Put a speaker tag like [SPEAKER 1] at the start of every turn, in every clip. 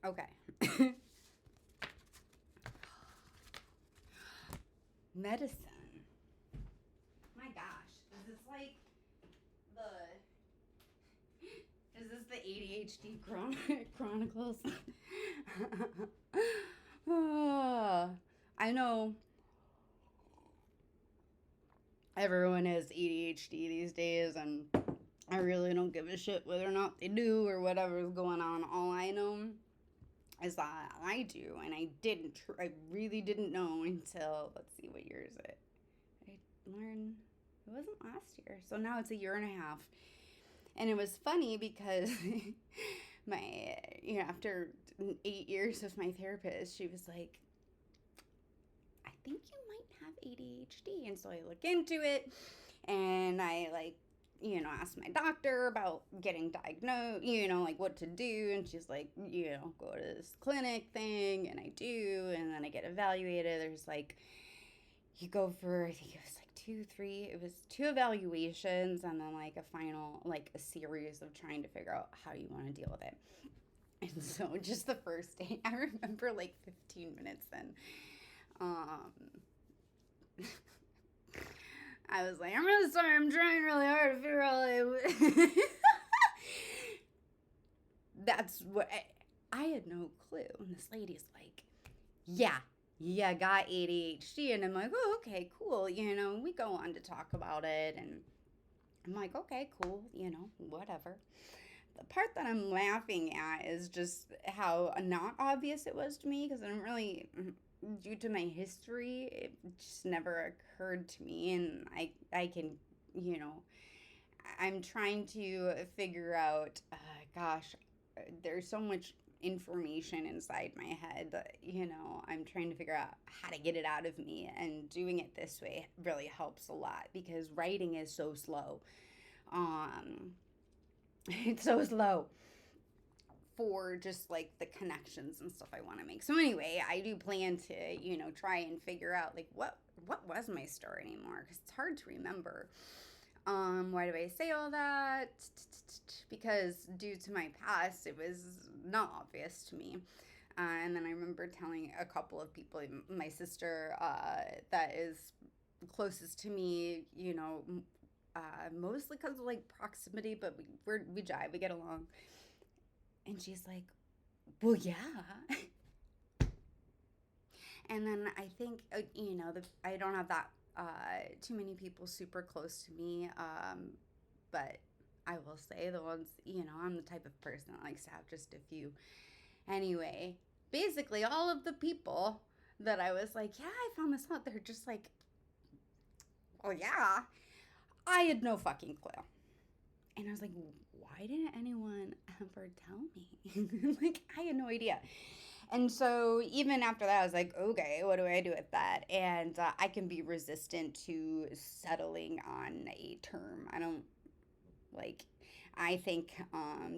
[SPEAKER 1] Okay. Medicine. My gosh. Is this like the... Is this the ADHD Chronicles? I know everyone has ADHD these days, and I really don't give a shit whether or not they do or whatever's going on. All I know is that I do, and I didn't. I really didn't know until, let's see, what year is it? I learned it wasn't last year, so now it's a year and a half. And it was funny because after 8 years with my therapist, she was like, I think you might have ADHD. And so I look into it, and I asked my doctor about getting diagnosed, like what to do. And she's like, go to this clinic thing. And I do. And then I get evaluated. There's like, you go for, I think it was like it was two evaluations, and then like a final, like a series of trying to figure out how you want to deal with it. And so just the first day, I remember like 15 minutes in, um, I was like, I'm really sorry, I'm trying really hard to figure out that's what, I had no clue. And this lady's like, yeah, got ADHD. And I'm like, oh, okay, cool. We go on to talk about it. And I'm like, okay, cool, whatever. The part that I'm laughing at is just how not obvious it was to me, because I don't really, due to my history, it just never occurred to me. And I can, I'm trying to figure out, gosh, there's so much information inside my head that, I'm trying to figure out how to get it out of me. And doing it this way really helps a lot, because writing is so slow. Um, it's so slow for just like the connections and stuff I want to make. So anyway, I do plan to, try and figure out like what was my story anymore, because it's hard to remember. Why do I say all that? Because due to my past, it was not obvious to me. And then I remember telling a couple of people, my sister, that is closest to me, mostly because of like proximity, but we jive, we get along. And she's like, well, yeah. And then I think, I don't have that too many people super close to me. But I will say the ones, I'm the type of person that likes to have just a few. Anyway, basically, all of the people that I was like, yeah, I found this out, they're just like, oh, yeah. I had no fucking clue. And I was like, why didn't anyone ever tell me? Like, I had no idea. And so even after that, I was like, okay, what do I do with that? And I can be resistant to settling on a term. I don't like, I think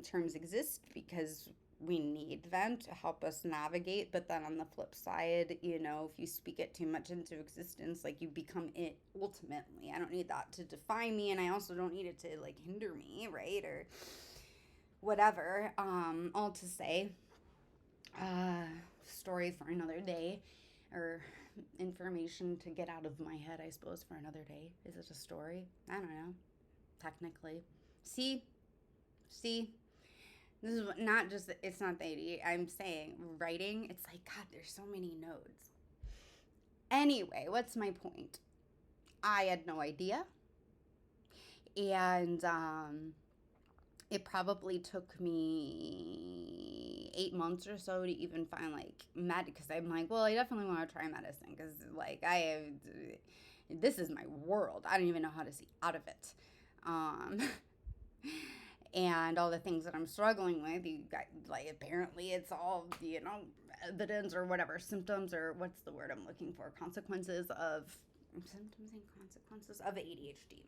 [SPEAKER 1] terms exist because we need them to help us navigate. But then on the flip side, if you speak it too much into existence, like you become it ultimately. I don't need that to define me, and I also don't need it to like hinder me, right? Or whatever. All to say, story for another day, or information to get out of my head, I suppose, for another day. Is it a story? I don't know. Technically. See, this is not just, it's not the ADHD. I'm saying writing, it's like, God, there's so many nodes. Anyway, what's my point? I had no idea. And it probably took me 8 months or so to even find like because I'm like, well, I definitely want to try medicine, because like this is my world. I don't even know how to see out of it. And all the things that I'm struggling with, you got like, apparently it's all, evidence or whatever, symptoms, or what's the word I'm looking for, symptoms and consequences of ADHD.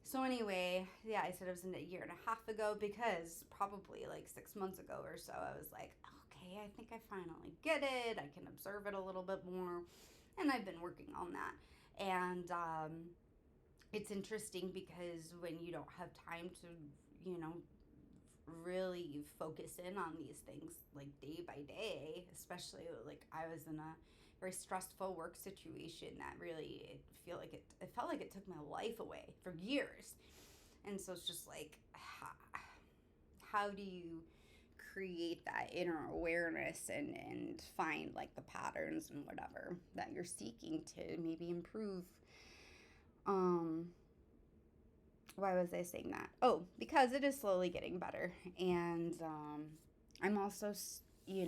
[SPEAKER 1] So anyway, yeah, I said it was a year and a half ago, because probably like 6 months ago or so, I was like, okay, I think I finally get it. I can observe it a little bit more. And I've been working on that. And it's interesting, because when you don't have time to, really focus in on these things like day by day, especially like I was in a very stressful work situation that really it felt like it took my life away for years. And so it's just like how do you create that inner awareness and find like the patterns and whatever that you're seeking to maybe improve. Why was I saying that? Oh, because it is slowly getting better. And I'm also, I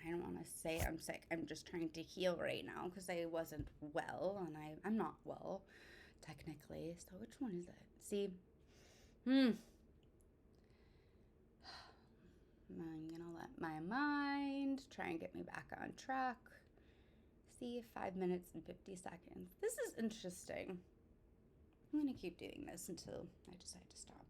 [SPEAKER 1] don't want to say I'm sick. I'm just trying to heal right now because I wasn't well and I'm not well technically. So which one is it? See? I'm going to let my mind try and get me back on track. See, 5 minutes and 50 seconds. This is interesting. I'm going to keep doing this until I decide to stop.